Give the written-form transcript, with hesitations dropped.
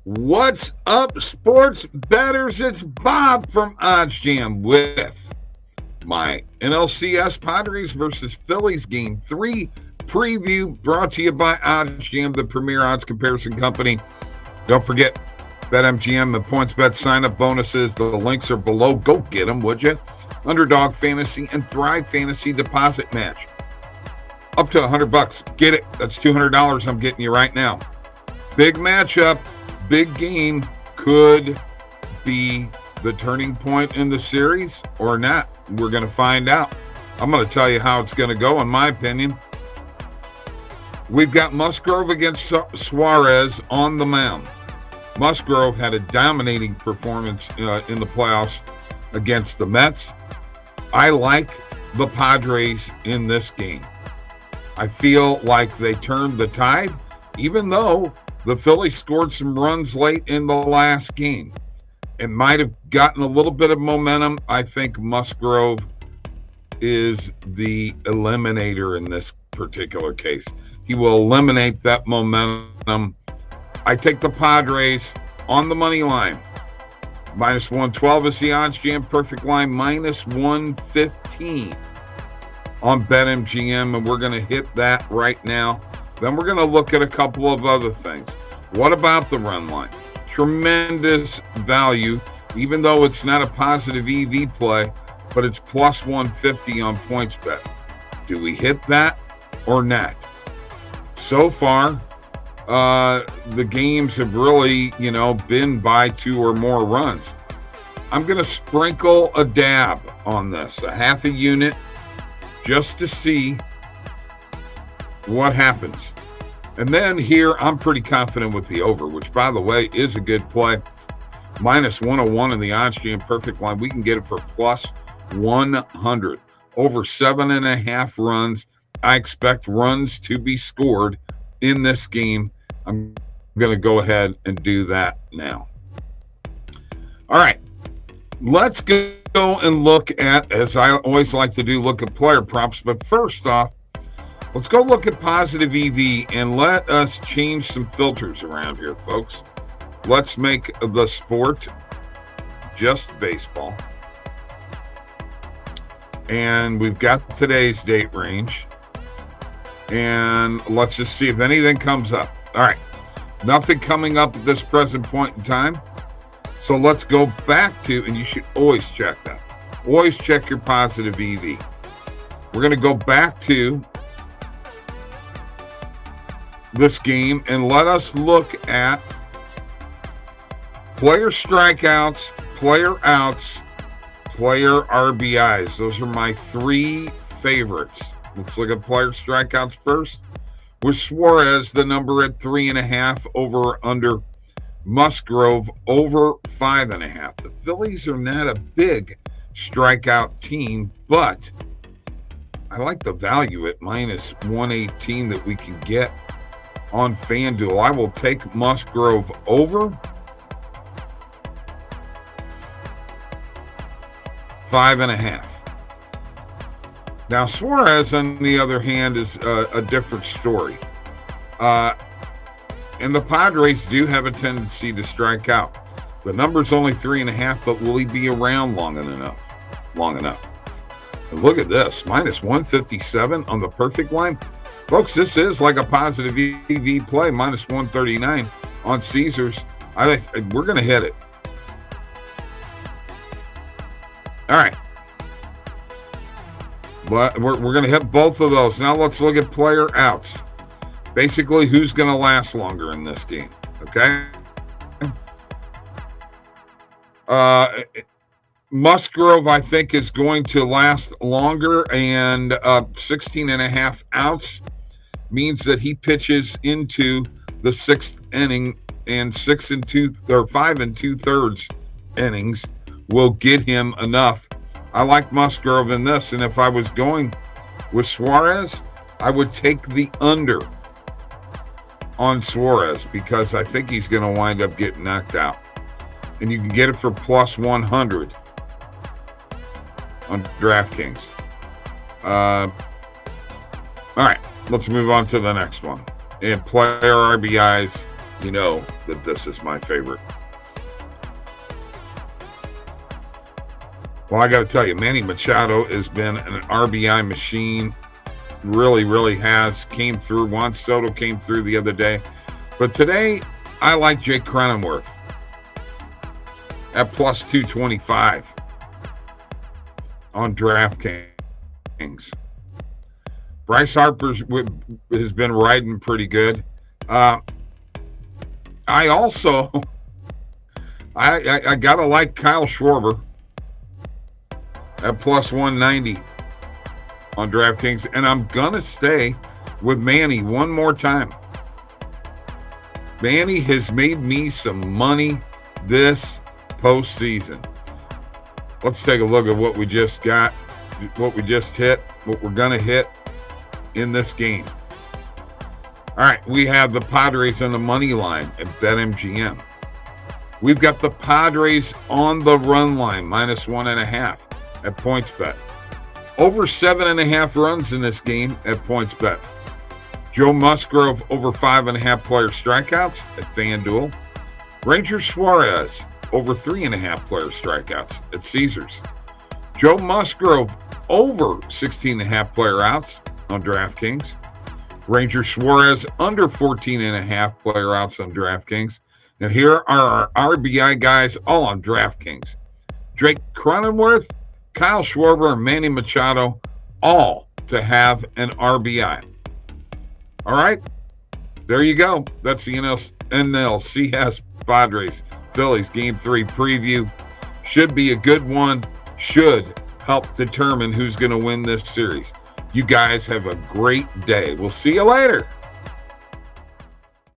What's up, sports bettors? It's Bob from OddsJam with my NLCS Padres versus Phillies Game 3 preview brought to you by OddsJam, the premier odds comparison company. Don't forget, BetMGM, the PointsBet sign-up bonuses. The links are below. Go get them, would you? Underdog Fantasy and Thrive Fantasy deposit match. Up to $100. Get it. That's $200 I'm getting you right now. Big matchup. Big game. Could be the turning point in the series or not. We're going to find out. I'm going to tell you how it's going to go, in my opinion. We've got Musgrove against Suarez on the mound. Musgrove had a dominating performance in the playoffs against the Mets. I like the Padres in this game. I feel like they turned the tide, even though the Phillies scored some runs late in the last game. It might have gotten a little bit of momentum. I think Musgrove is the eliminator in this particular case. He will eliminate that momentum. I take the Padres on the money line. Minus 112 is the OddsJam perfect line. Minus 115 on BetMGM, and we're going to hit that right now. Then we're going to look at a couple of other things. What about the run line? Tremendous value, even though it's not a positive EV play, but it's plus 150 on PointsBet. Do we hit that or not? So far, the games have really, been by 2 or more runs. I'm going to sprinkle a dab on this, a half a unit, just to see what happens. And then here, I'm pretty confident with the over, which, by the way, is a good play. Minus 101 in the OddsJam perfect line. We can get it for plus 100. Over 7.5 runs. I expect runs to be scored in this game. I'm going to go ahead and do that now. All right. Let's go and look at, as I always like to do, look at player props. But first off, let's go look at positive EV and let us change some filters around here, folks. Let's make the sport just baseball. And we've got today's date range. And let's just see if anything comes up. All right. Nothing coming up at this present point in time. So let's go back to, and you should always check that. Always check your positive EV. We're going to go back to this game and let us look at player strikeouts, player outs, player RBIs. Those are my 3 favorites. Let's look at player strikeouts first. With Suarez, the number at 3.5, over under. Musgrove over 5.5. The Phillies are not a big strikeout team, but I like the value at minus 118 that we can get on FanDuel. I will take Musgrove over 5.5. Now, Suarez, on the other hand, is a different story. And the Padres do have a tendency to strike out. The number's only 3.5, but will he be around long enough? And look at this, minus 157 on the perfect line. Folks, this is like a positive EV play, minus 139 on Caesars. We're going to hit it. All right. But we're going to hit both of those. Now let's look at player outs. Basically, who's going to last longer in this game, okay? Musgrove, I think, is going to last longer, and 16.5 outs means that he pitches into the 6th inning, and 5 2/3 innings will get him enough. I like Musgrove in this, and if I was going with Suarez, I would take the under on Suarez because I think he's going to wind up getting knocked out. And you can get it for plus 100 on DraftKings. All right, let's move on to the next one. And player RBIs you know that this is my favorite. Well, I got to tell you, Manny Machado has been an RBI machine. Really, really has. Came through once. Soto came through the other day. But today, I like Jake Cronenworth at plus 225 on DraftKings. Bryce Harper has been riding pretty good. I also, I got to like Kyle Schwarber at plus 190 on DraftKings, and I'm gonna stay with Manny one more time. Manny has made me some money this postseason. Let's take a look at what we just got, what we just hit, what we're gonna hit in this game. All right, we have the Padres on the money line at BetMGM. We've got the Padres on the run line, minus 1.5 at PointsBet. Over 7.5 runs in this game at PointsBet. Joe Musgrove over 5.5 player strikeouts at FanDuel. Ranger Suarez over 3.5 player strikeouts at Caesars. Joe Musgrove over 16.5 player outs on DraftKings. Ranger Suarez under 14.5 player outs on DraftKings. And here are our RBI guys all on DraftKings. Jake Cronenworth, Kyle Schwarber, and Manny Machado, all to have an RBI. All right, there you go. That's the NLCS Padres Phillies Game 3 preview. Should be a good one. Should help determine who's going to win this series. You guys have a great day. We'll see you later.